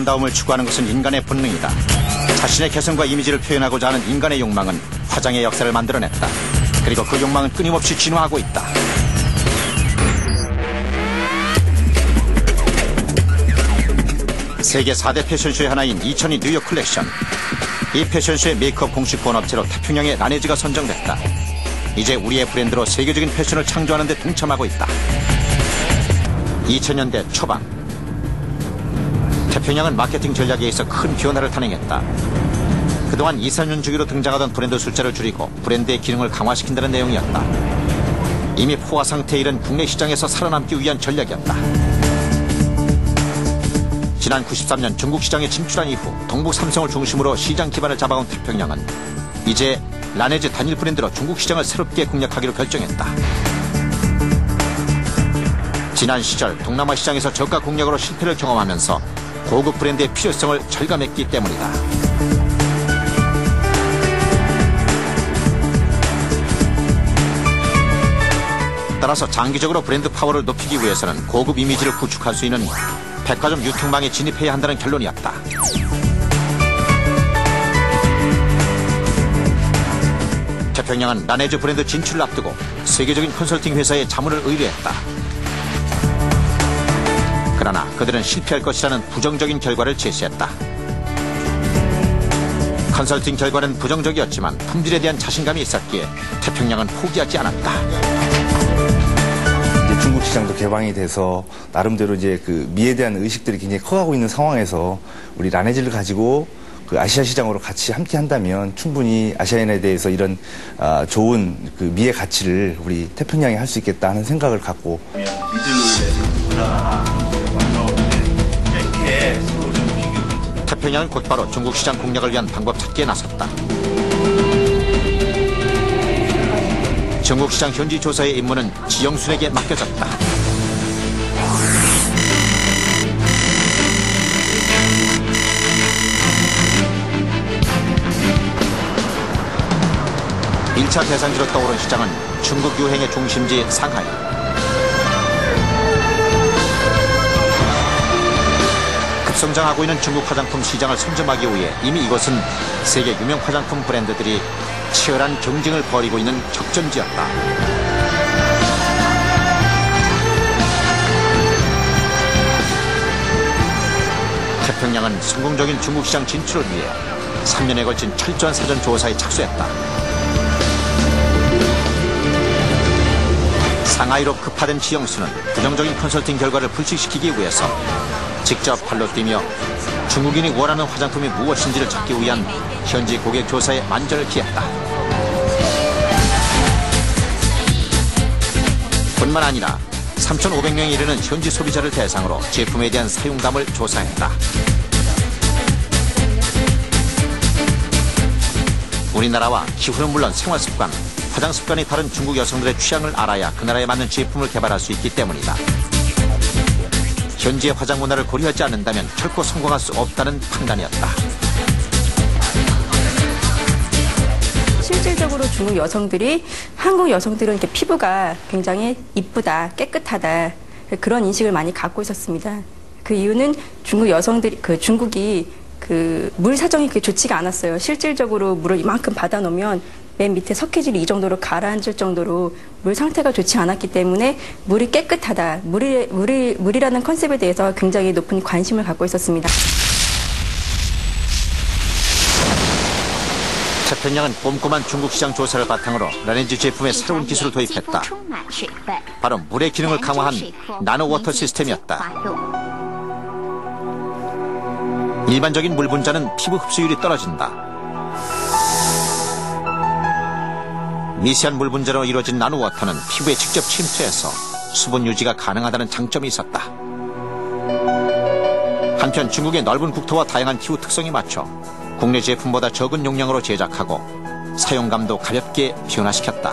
아름다움을 추구하는 것은 인간의 본능이다. 자신의 개성과 이미지를 표현하고자 하는 인간의 욕망은 화장의 역사를 만들어냈다. 그리고 그 욕망은 끊임없이 진화하고 있다. 세계 4대 패션쇼의 하나인 2002 뉴욕 컬렉션. 이 패션쇼의 메이크업 공식 본업체로 태평양의 라네즈가 선정됐다. 이제 우리의 브랜드로 세계적인 패션을 창조하는 데 동참하고 있다. 2000년대 초반 태평양은 마케팅 전략에 있어 큰 변화를 단행했다. 그동안 2, 3년 주기로 등장하던 브랜드 숫자를 줄이고 브랜드의 기능을 강화시킨다는 내용이었다. 이미 포화 상태에 이른 국내 시장에서 살아남기 위한 전략이었다. 지난 93년 중국 시장에 진출한 이후 동북 삼성을 중심으로 시장 기반을 잡아온 태평양은 이제 라네즈 단일 브랜드로 중국 시장을 새롭게 공략하기로 결정했다. 지난 시절 동남아 시장에서 저가 공략으로 실패를 경험하면서 고급 브랜드의 필요성을 절감했기 때문이다. 따라서 장기적으로 브랜드 파워를 높이기 위해서는 고급 이미지를 구축할 수 있는 백화점 유통망에 진입해야 한다는 결론이었다. 태평양은 라네즈 브랜드 진출을 앞두고 세계적인 컨설팅 회사에 자문을 의뢰했다. 그러나 그들은 실패할 것이라는 부정적인 결과를 제시했다. 컨설팅 결과는 부정적이었지만 품질에 대한 자신감이 있었기에 태평양은 포기하지 않았다. 이제 중국 시장도 개방이 돼서 나름대로 이제 그 미에 대한 의식들이 굉장히 커가고 있는 상황에서 우리 라네즈를 가지고 그 아시아 시장으로 같이 함께 한다면 충분히 아시아인에 대해서 이런 좋은 그 미의 가치를 우리 태평양에 할 수 있겠다 하는 생각을 갖고 태평양은 곧바로 중국 시장 공략을 위한 방법 찾기에 나섰다. 중국 시장 현지 조사의 임무는 지영순에게 맡겨졌다. (1차) 대상지로 떠오른 시장은 중국 유행의 중심지 상하이. 급성장하고 있는 중국 화장품 시장을 선점하기 위해 이미 이곳은 세계 유명 화장품 브랜드들이 치열한 경쟁을 벌이고 있는 적전지였다. 태평양은 성공적인 중국 시장 진출을 위해 3년에 걸친 철저한 사전 조사에 착수했다. 상하이로 급파된 지영수는 부정적인 컨설팅 결과를 불식시키기 위해서 직접 발로 뛰며 중국인이 원하는 화장품이 무엇인지를 찾기 위한 현지 고객 조사에 만전을 기했다. 뿐만 아니라 3,500명에 이르는 현지 소비자를 대상으로 제품에 대한 사용감을 조사했다. 우리나라와 기후는 물론 생활습관, 화장습관이 다른 중국 여성들의 취향을 알아야 그 나라에 맞는 제품을 개발할 수 있기 때문이다. 현지의 화장 문화를 고려하지 않는다면 결코 성공할 수 없다는 판단이었다. 실질적으로 중국 여성들이 한국 여성들은 이렇게 피부가 굉장히 이쁘다, 깨끗하다 그런 인식을 많이 갖고 있었습니다. 그 이유는 중국 여성들이 중국이 물 사정이 그렇게 좋지가 않았어요. 실질적으로 물을 이만큼 받아놓으면 맨 밑에 석회질이 이 정도로 가라앉을 정도로 물 상태가 좋지 않았기 때문에 물이 깨끗하다, 물이라는 컨셉에 대해서 굉장히 높은 관심을 갖고 있었습니다. 태평양은 꼼꼼한 중국 시장 조사를 바탕으로 라네즈 제품에 새로운 기술을 도입했다. 바로 물의 기능을 강화한 나노워터 시스템이었다. 일반적인 물 분자는 피부 흡수율이 떨어진다. 미세한 물 분자로 이루어진 나노워터는 피부에 직접 침투해서 수분 유지가 가능하다는 장점이 있었다. 한편 중국의 넓은 국토와 다양한 기후 특성에 맞춰 국내 제품보다 적은 용량으로 제작하고 사용감도 가볍게 변화시켰다.